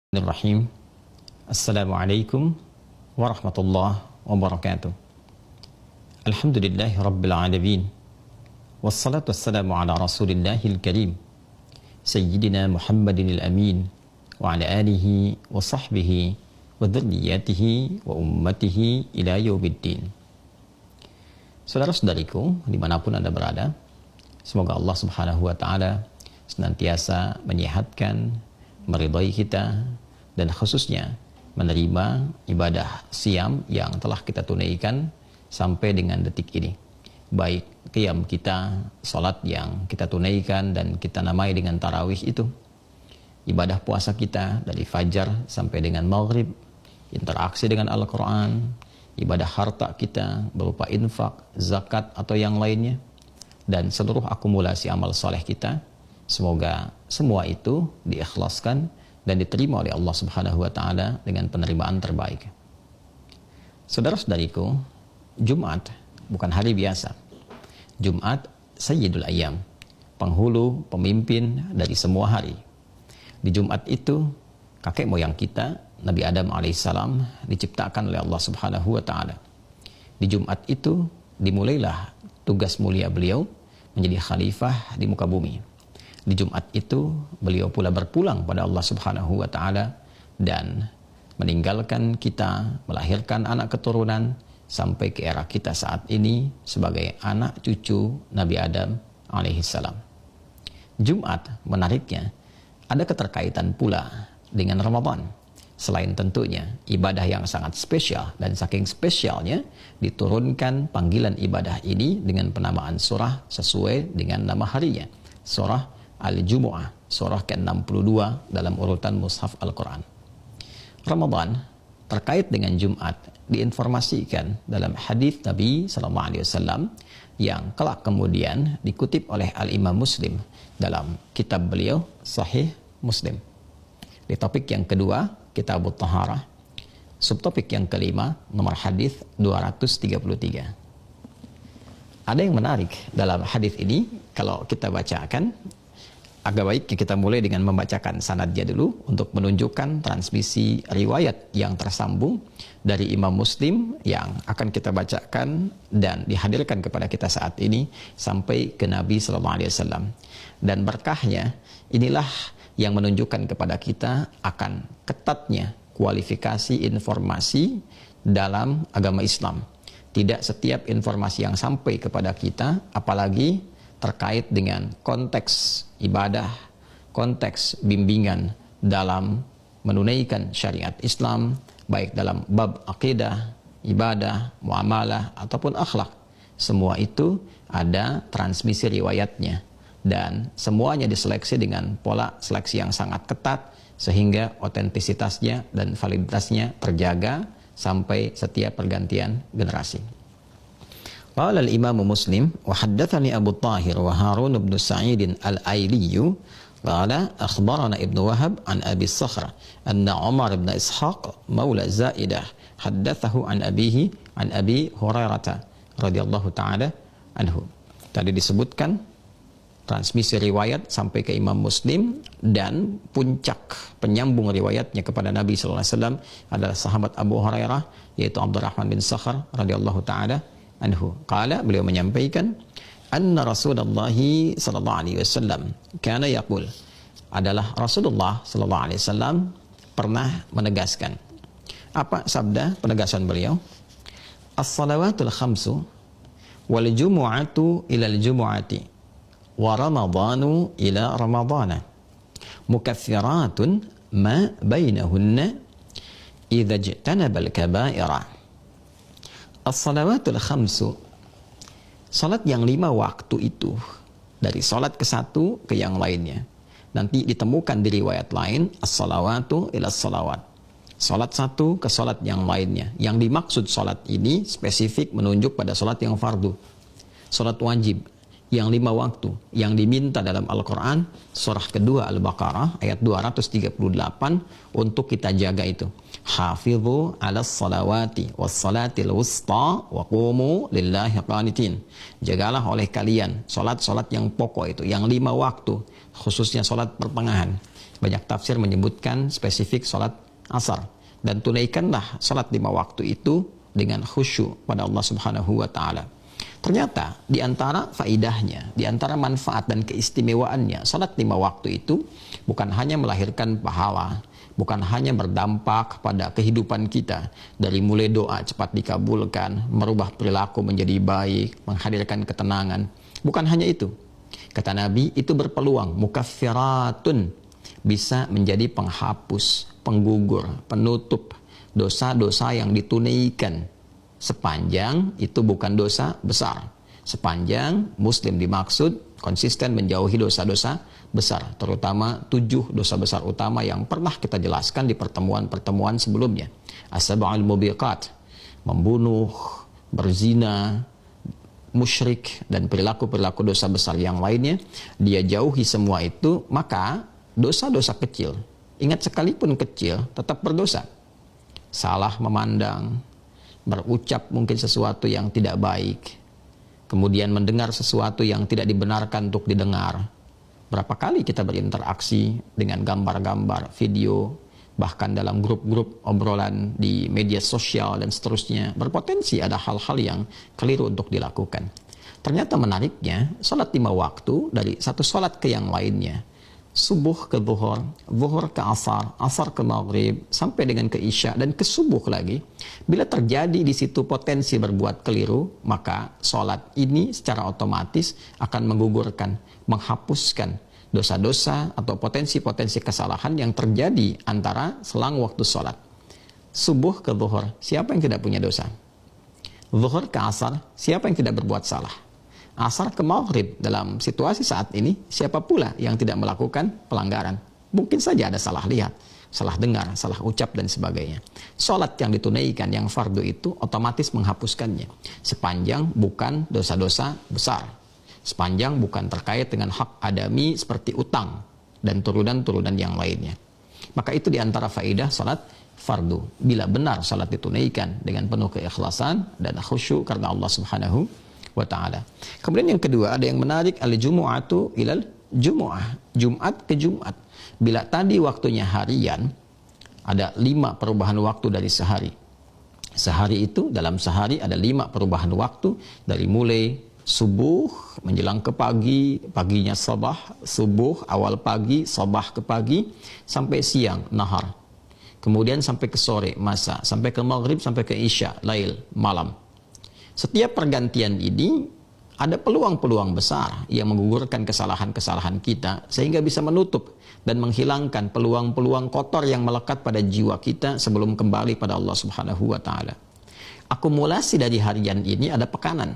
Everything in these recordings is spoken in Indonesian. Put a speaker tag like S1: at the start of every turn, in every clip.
S1: Bismillahirrahmanirrahim. Assalamualaikum warahmatullahi wabarakatuh. Alhamdulillahi rabbil alamin. Wassalatu wassalamu ala rasulillahil karim Sayyidina Muhammadin al-amin wa ala alihi wa sahbihi wa dhurriyyatihi wa ummatihi ila yaumiddin. Saudara-saudariku dimanapun Anda berada, semoga Allah subhanahu wa ta'ala senantiasa menyehatkan, meridhai kita, dan khususnya menerima ibadah siam yang telah kita tunaikan sampai dengan detik ini. Baik qiyam kita, salat yang kita tunaikan dan kita namai dengan tarawih itu, ibadah puasa kita dari fajar sampai dengan maghrib, interaksi dengan Al-Quran, ibadah harta kita berupa infak, zakat atau yang lainnya, dan seluruh akumulasi amal soleh kita. Semoga semua itu diikhlaskan dan diterima oleh Allah Subhanahu wa ta'ala dengan penerimaan terbaik. Saudara-saudariku, Jumat bukan hari biasa. Jumat Sayyidul Ayyam, penghulu, pemimpin dari semua hari. Di Jumat itu, kakek moyang kita, Nabi Adam alaihissalam, diciptakan oleh Allah Subhanahu wa ta'ala. Di Jumat itu, dimulailah tugas mulia beliau menjadi khalifah di muka bumi. Di Jumat itu beliau pula berpulang pada Allah Subhanahu wa ta'ala dan meninggalkan kita, melahirkan anak keturunan sampai ke era kita saat ini sebagai anak cucu Nabi Adam alaihissalam. Jumat menariknya ada keterkaitan pula dengan Ramadan. Selain tentunya ibadah yang sangat spesial, dan saking spesialnya diturunkan panggilan ibadah ini dengan penamaan surah sesuai dengan nama harinya, surah Al-Jumu'ah, surah ke-62 dalam urutan mushaf Al-Quran. Ramadan terkait dengan Jumat diinformasikan dalam hadis Nabi SAW yang kelak kemudian dikutip oleh Al-Imam Muslim dalam kitab beliau Sahih Muslim. Di topik yang kedua, Kitabut Taharah, subtopik yang kelima, nomor hadis 233. Ada yang menarik dalam hadis ini kalau kita bacakan. Agak baik kita mulai dengan membacakan sanadnya dulu untuk menunjukkan transmisi riwayat yang tersambung dari Imam Muslim yang akan kita bacakan dan dihadirkan kepada kita saat ini sampai ke Nabi SAW. Dan berkahnya inilah yang menunjukkan kepada kita akan ketatnya kualifikasi informasi dalam agama Islam. Tidak setiap informasi yang sampai kepada kita, apalagi terkait dengan konteks ibadah, konteks bimbingan dalam menunaikan syariat Islam, baik dalam bab akidah, ibadah, muamalah, ataupun akhlak. Semua itu ada transmisi riwayatnya, dan semuanya diseleksi dengan pola seleksi yang sangat ketat, sehingga otentisitasnya dan validitasnya terjaga sampai setiap pergantian generasi. Qala al-Imam Muslim wa haddatsani Abu Tahir wa Harun bin Sa'id al-Aili qala akhbarana Ibnu Wahab an Abi Sakhr anna Umar bin Ishaq maula Zaidah haddatsahu an abihi an Abi Hurairah radhiyallahu taala anhu. Tadi disebutkan transmisi riwayat sampai ke Imam Muslim, dan puncak penyambung riwayatnya kepada Nabi sallallahu alaihi wasallam adalah sahabat Abu Hurairah, yaitu Abdurrahman bin Sakhr radhiyallahu taala anhu. Qala, beliau menyampaikan, anna Rasulullah sallallahu alaihi wasallam kana yaqul, adalah Rasulullah sallallahu alaihi wasallam pernah menegaskan. Apa sabda penegasan beliau? As-salawatul khamsu wal jumu'atu ilal jumu'ati wa ramadhanu ila ramadhana mukaffiratun ma bainahunna idza ijtanabal kaba'ira. As-salawatul khamsu, salat yang 5 waktu itu, dari salat ke satu ke yang lainnya. Nanti ditemukan di riwayat lain, as-salawatu ila salawat, salat satu ke salat yang lainnya. Yang dimaksud salat ini spesifik menunjuk pada salat yang fardu, salat wajib yang 5 waktu yang diminta dalam Al-Quran, surah kedua Al-Baqarah ayat 238, untuk kita jaga itu. Hafidhu ala salawati was salatil wusta wa qumu lillahi qanitin. Jagalah oleh kalian salat-salat yang pokok itu, yang 5 waktu, khususnya salat pertengahan. Banyak tafsir menyebutkan spesifik sholat asar. Dan tunaikanlah sholat 5 waktu itu dengan khusyuk pada Allah Subhanahu wa Ta'ala. Ternyata di antara faidahnya, di antara manfaat dan keistimewaannya, salat 5 waktu itu bukan hanya melahirkan pahala, bukan hanya berdampak pada kehidupan kita, dari mulai doa cepat dikabulkan, merubah perilaku menjadi baik, menghadirkan ketenangan. Bukan hanya itu. Kata Nabi, itu berpeluang mukaffiratun, bisa menjadi penghapus, penggugur, penutup dosa-dosa yang ditunaikan, sepanjang itu bukan dosa besar. Sepanjang Muslim dimaksud konsisten menjauhi dosa-dosa besar, terutama 7 dosa besar utama yang pernah kita jelaskan di pertemuan-pertemuan sebelumnya. As-sab'ul mubiqat, membunuh, berzina, musyrik, dan perilaku-perilaku dosa besar yang lainnya. Dia jauhi semua itu, maka dosa-dosa kecil, ingat sekalipun kecil, tetap berdosa. Salah memandang, berucap mungkin sesuatu yang tidak baik, kemudian mendengar sesuatu yang tidak dibenarkan untuk didengar. Berapa kali kita berinteraksi dengan gambar-gambar, video, bahkan dalam grup-grup obrolan di media sosial dan seterusnya, berpotensi ada hal-hal yang keliru untuk dilakukan. Ternyata menariknya, salat 5 waktu dari satu salat ke yang lainnya, subuh ke zuhur, zuhur ke asar, asar ke maghrib, sampai dengan ke isya dan ke subuh lagi. Bila terjadi di situ potensi berbuat keliru, maka sholat ini secara otomatis akan menggugurkan, menghapuskan dosa-dosa atau potensi-potensi kesalahan yang terjadi antara selang waktu sholat. Subuh ke zuhur, siapa yang tidak punya dosa? Zuhur ke asar, siapa yang tidak berbuat salah? Asar ke maghrib, dalam situasi saat ini, siapa pula yang tidak melakukan pelanggaran? Mungkin saja ada salah lihat, salah dengar, salah ucap, dan sebagainya. Sholat yang ditunaikan, yang fardu itu otomatis menghapuskannya. Sepanjang bukan dosa-dosa besar. Sepanjang bukan terkait dengan hak adami seperti utang dan turunan-turunan yang lainnya. Maka itu diantara faedah sholat fardu. Bila benar sholat ditunaikan dengan penuh keikhlasan dan khusyuk karena Allah Subhanahu wa ta'ala. Kemudian yang kedua, ada yang menarik, al-jumu'atu ilal jumu'ah, Jumat ke Jumat. Bila tadi waktunya harian, ada 5 perubahan waktu dari sehari. Sehari itu, dalam sehari ada 5 perubahan waktu, dari mulai subuh menjelang ke pagi, paginya sabah, subuh awal pagi, sabah ke pagi, sampai siang, nahar. Kemudian sampai ke sore, masa, sampai ke maghrib, sampai ke isya, lail, malam. Setiap pergantian ini ada peluang-peluang besar yang menggugurkan kesalahan-kesalahan kita, sehingga bisa menutup dan menghilangkan peluang-peluang kotor yang melekat pada jiwa kita sebelum kembali pada Allah Subhanahu wa ta'ala. Akumulasi dari harian ini ada pekanan.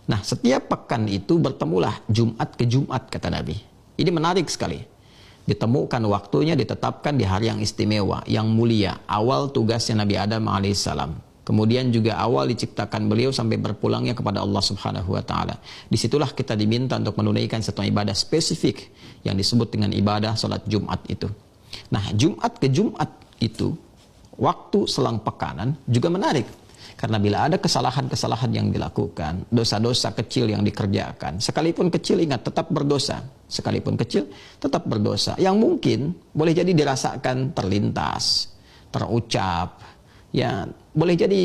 S1: Nah, setiap pekan itu bertemulah Jumat ke Jumat, kata Nabi. Ini menarik sekali. Ditemukan waktunya, ditetapkan di hari yang istimewa, yang mulia, awal tugasnya Nabi Adam alaihissalam. Kemudian juga awal diciptakan beliau sampai berpulangnya kepada Allah Subhanahu wa ta'ala. Disitulah kita diminta untuk menunaikan satu ibadah spesifik yang disebut dengan ibadah salat Jumat itu. Nah, Jumat ke Jumat itu, waktu selang pekanan, juga menarik. Karena bila ada kesalahan-kesalahan yang dilakukan, dosa-dosa kecil yang dikerjakan, sekalipun kecil, ingat, tetap berdosa. Sekalipun kecil, tetap berdosa. Yang mungkin boleh jadi dirasakan terlintas, terucap, ya boleh jadi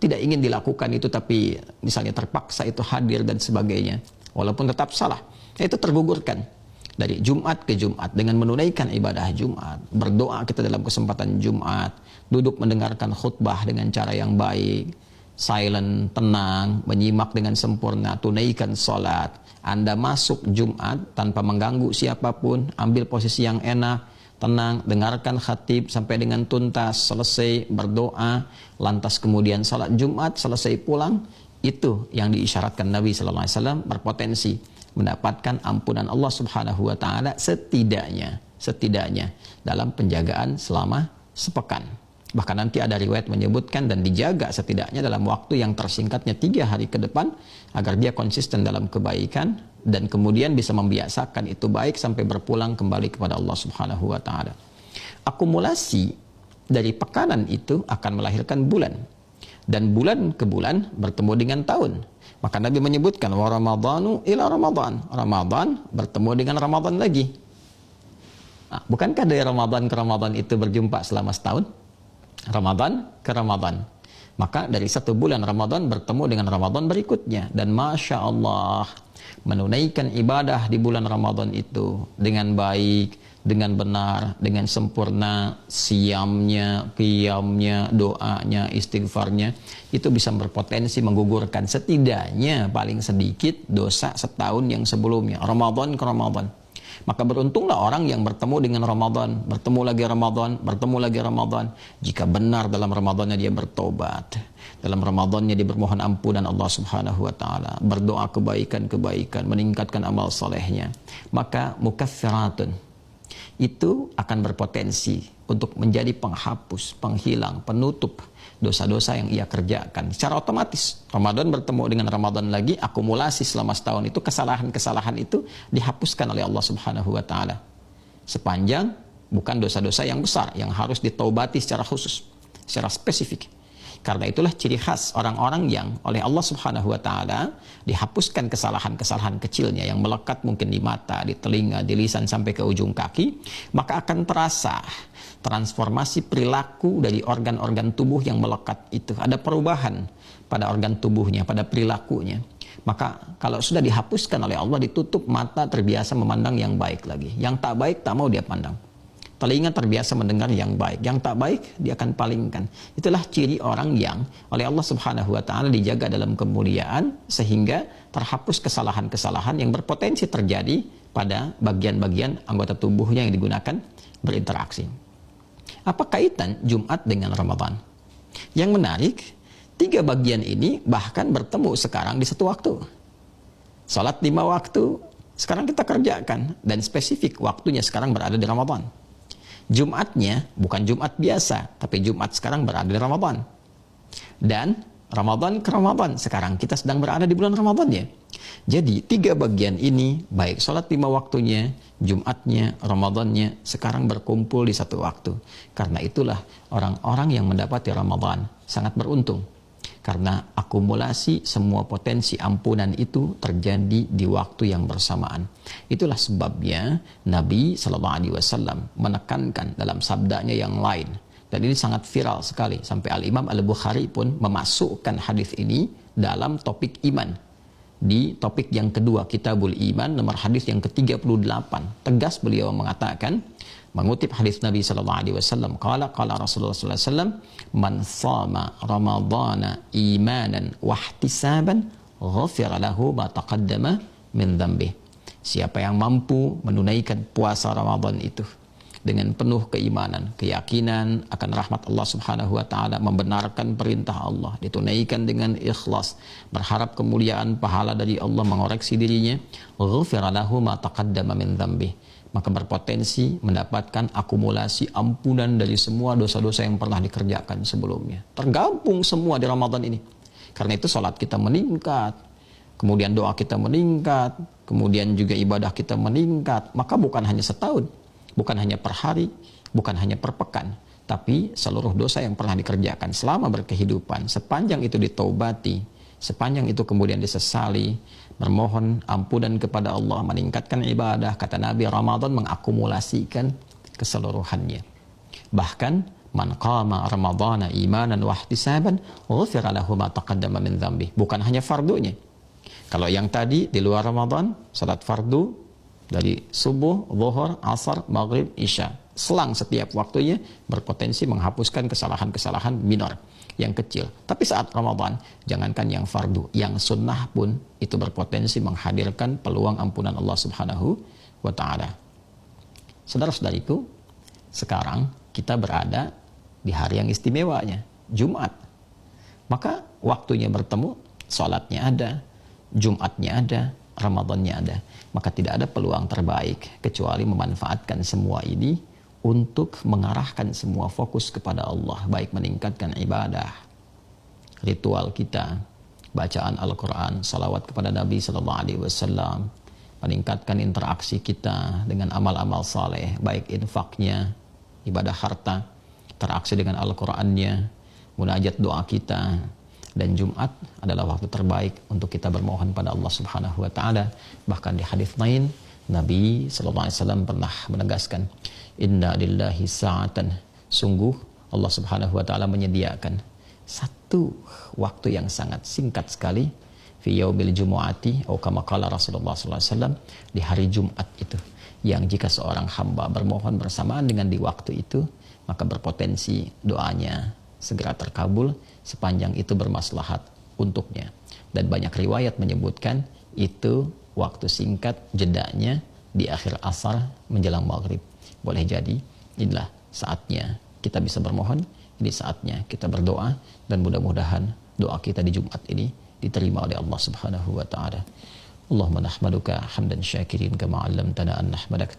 S1: tidak ingin dilakukan itu, tapi misalnya terpaksa itu hadir dan sebagainya, walaupun tetap salah, itu tergugurkan dari Jumat ke Jumat dengan menunaikan ibadah Jumat, berdoa kita dalam kesempatan Jumat, duduk mendengarkan khutbah dengan cara yang baik, silent, tenang, menyimak dengan sempurna, tunaikan sholat. Anda masuk Jumat tanpa mengganggu siapapun, ambil posisi yang enak, tenang, dengarkan khatib sampai dengan tuntas, selesai, berdoa, lantas kemudian salat Jumat, selesai pulang. Itu yang diisyaratkan Nabi SAW, berpotensi mendapatkan ampunan Allah Subhanahu wa ta'ala setidaknya dalam penjagaan selama sepekan. Bahkan nanti ada riwayat menyebutkan dan dijaga setidaknya dalam waktu yang tersingkatnya 3 hari ke depan, agar dia konsisten dalam kebaikan dan kemudian bisa membiasakan itu baik sampai berpulang kembali kepada Allah Subhanahu wa ta'ala. Akumulasi dari pekanan itu akan melahirkan bulan, dan bulan ke bulan bertemu dengan tahun. Maka Nabi menyebutkan wa ramadhanu ila ramadhan, Ramadan bertemu dengan Ramadan lagi. Bukankah dari Ramadan ke Ramadan itu berjumpa selama setahun? Ramadan ke Ramadan. Maka dari satu bulan Ramadan bertemu dengan Ramadan berikutnya. Dan Masya Allah, menunaikan ibadah di bulan Ramadan itu dengan baik, dengan benar, dengan sempurna, siamnya, qiyamnya, doanya, istighfarnya, itu bisa berpotensi menggugurkan setidaknya paling sedikit dosa setahun yang sebelumnya, Ramadan ke Ramadan. Maka beruntunglah orang yang bertemu dengan Ramadan, bertemu lagi Ramadan, bertemu lagi Ramadan. Jika benar dalam Ramadannya dia bertobat, dalam Ramadannya dia bermohon ampunan Allah Subhanahu wa taala, berdoa kebaikan-kebaikan, meningkatkan amal solehnya, maka mukaffiratun itu akan berpotensi untuk menjadi penghapus, penghilang, penutup dosa-dosa yang ia kerjakan. Secara otomatis, Ramadan bertemu dengan Ramadan lagi, akumulasi selama setahun itu, kesalahan-kesalahan itu dihapuskan oleh Allah Subhanahu wa taala. Sepanjang bukan dosa-dosa yang besar yang harus ditaubati secara khusus, secara spesifik. Karena itulah ciri khas orang-orang yang oleh Allah Subhanahu wa taala dihapuskan kesalahan-kesalahan kecilnya yang melekat mungkin di mata, di telinga, di lisan sampai ke ujung kaki, maka akan terasa transformasi perilaku dari organ-organ tubuh yang melekat itu. Ada perubahan pada organ tubuhnya, pada perilakunya. Maka kalau sudah dihapuskan oleh Allah, ditutup mata, terbiasa memandang yang baik lagi. Yang tak baik tak mau dia pandang. Telinga terbiasa mendengar yang baik, yang tak baik dia akan palingkan. Itulah ciri orang yang oleh Allah Subhanahu wa taala dijaga dalam kemuliaan, sehingga terhapus kesalahan-kesalahan yang berpotensi terjadi pada bagian-bagian anggota tubuhnya yang digunakan berinteraksi. Apa kaitan Jumat dengan Ramadan? Yang menarik, 3 bagian ini bahkan bertemu sekarang di satu waktu. Salat 5 waktu sekarang kita kerjakan, dan spesifik waktunya sekarang berada di Ramadan. Jumatnya bukan Jumat biasa, tapi Jumat sekarang berada di Ramadan. Dan Ramadan ke Ramadan, sekarang kita sedang berada di bulan Ramadan ya. Jadi 3 bagian ini, baik sholat 5 waktunya, Jumatnya, Ramadannya, sekarang berkumpul di satu waktu. Karena itulah orang-orang yang mendapati Ramadan sangat beruntung. Karena akumulasi semua potensi ampunan itu terjadi di waktu yang bersamaan. Itulah sebabnya Nabi SAW menekankan dalam sabdanya yang lain. Dan ini sangat viral sekali. Sampai Al-Imam Al-Bukhari pun memasukkan hadis ini dalam topik iman. Di topik yang kedua, Kitabul Iman, nomor hadis yang ke-38. Tegas beliau mengatakan, mengutip hadis Nabi SAW, qala Rasulullah SAW, man shama ramadhana imanan wahtisaban ghafira lahu ma taqaddama min dhanbih. Siapa yang mampu menunaikan puasa Ramadan itu dengan penuh keimanan, keyakinan akan rahmat Allah Subhanahu wa taala, membenarkan perintah Allah, ditunaikan dengan ikhlas, berharap kemuliaan pahala dari Allah, mengoreksi dirinya, ghafira lahu ma taqaddama min dhanbih, maka berpotensi mendapatkan akumulasi ampunan dari semua dosa-dosa yang pernah dikerjakan sebelumnya. Tergabung semua di Ramadan ini. Karena itu salat kita meningkat, kemudian doa kita meningkat, kemudian juga ibadah kita meningkat. Maka bukan hanya setahun, bukan hanya per hari, bukan hanya per pekan, tapi seluruh dosa yang pernah dikerjakan selama berkehidupan, sepanjang itu ditaubati, sepanjang itu kemudian disesali, bermohon ampunan kepada Allah, meningkatkan ibadah. Kata Nabi, Ramadan mengakumulasikan keseluruhannya. Bahkan man qama ramadhana imanan wa ihtisaban ghufira lahu ma taqaddama min dhanbi. Bukan hanya fardunya. Kalau yang tadi di luar Ramadan, salat fardu dari subuh, zuhur, asar, maghrib, isya, selang setiap waktunya berpotensi menghapuskan kesalahan-kesalahan minor yang kecil. Tapi saat Ramadan, jangankan yang fardu, yang sunnah pun itu berpotensi menghadirkan peluang ampunan Allah Subhanahu wa taala. Saudara-saudariku, sekarang kita berada di hari yang istimewanya, Jumat. Maka waktunya bertemu, salatnya ada, Jumatnya ada, Ramadannya ada. Maka tidak ada peluang terbaik kecuali memanfaatkan semua ini untuk mengarahkan semua fokus kepada Allah, baik meningkatkan ibadah, ritual kita, bacaan Al-Quran, salawat kepada Nabi SAW, meningkatkan interaksi kita dengan amal-amal saleh, baik infaknya, ibadah harta, interaksi dengan Al-Qurannya, munajat doa kita. Dan Jumat adalah waktu terbaik untuk kita bermohon pada Allah Subhanahu wa taala. Bahkan di hadis lain, Nabi SAW pernah menegaskan, inna lillahi sa'atan, sungguh Allah Subhanahu wa taala menyediakan satu waktu yang sangat singkat sekali, fi yaumil jumu'ati atau kama qala Rasulullah SAW, di hari Jumat itu, yang jika seorang hamba bermohon bersamaan dengan di waktu itu, maka berpotensi doanya segera terkabul sepanjang itu bermaslahat untuknya. Dan banyak riwayat menyebutkan itu waktu singkat, jedanya di akhir asar menjelang maghrib. Boleh jadi inilah saatnya kita bisa bermohon, ini saatnya kita berdoa, dan mudah-mudahan doa kita di Jumat ini diterima oleh Allah Subhanahu wa taala. Allahumma nahmaduka hamdan syakirin kama 'allamtana an nahmadak,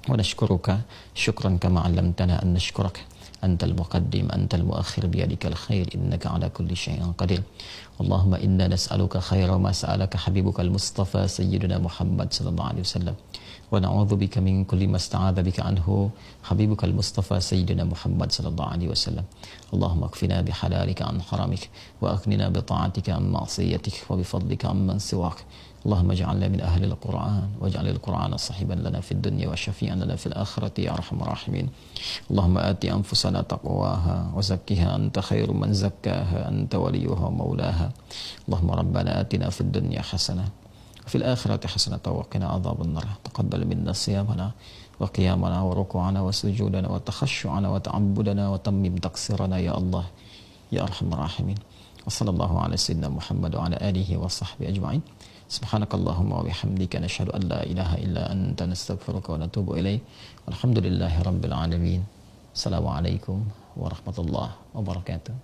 S1: wa nashkuruka syukran kama 'allamtana an nashkurak. Antal muqaddim antal muakhir biyadikal khair innaka ala kulli syai'in qadir. Allahumma inna nas'aluka khaira ma sa'alaka habibukal mustafa sayyidina Muhammad sallallahu alaihi wasallam, wa na'udzu bika min kulli ma sta'adha bika anhu habibukal mustafa sayyidina Muhammad sallallahu alaihi wasallam. Allahumma kfina bihalalika an haramik, wa aghnina bi ta'atika an ma'siyatik, wa bi fadlika amman siwak. Allahumma ij'alna min ahli al-Qur'an waj'al al-Qur'ana sahiban lana fid dunya wa syafi'an lana fil akhirati ya arhamar rahimin. Allahumma ati anfusana taqwaha wa zakkiha anta khairu man zakkaha anta waliyuha wa maulaha. Allahumma rabbana atina fid dunya hasanah wa fil akhirati hasanah wa qina adhaban nar. Taqabbal minna siyamana wa qiyamana wa ruku'ana wa sujudana wa takhashshu'ana wa ta'abbudana wa tammim taqsirana ya Allah ya arhamar rahimin. Wa sallallahu ala sayyidina Muhammad wa ala alihi wa sahbihi ajma'in. Subhanakallahumma wa bihamdika nashhadu an la ilaha illa anta nastaghfiruka wa natubu ilaik. Walhamdulillahi rabbil alamin. Assalamualaikum warahmatullahi wabarakatuh.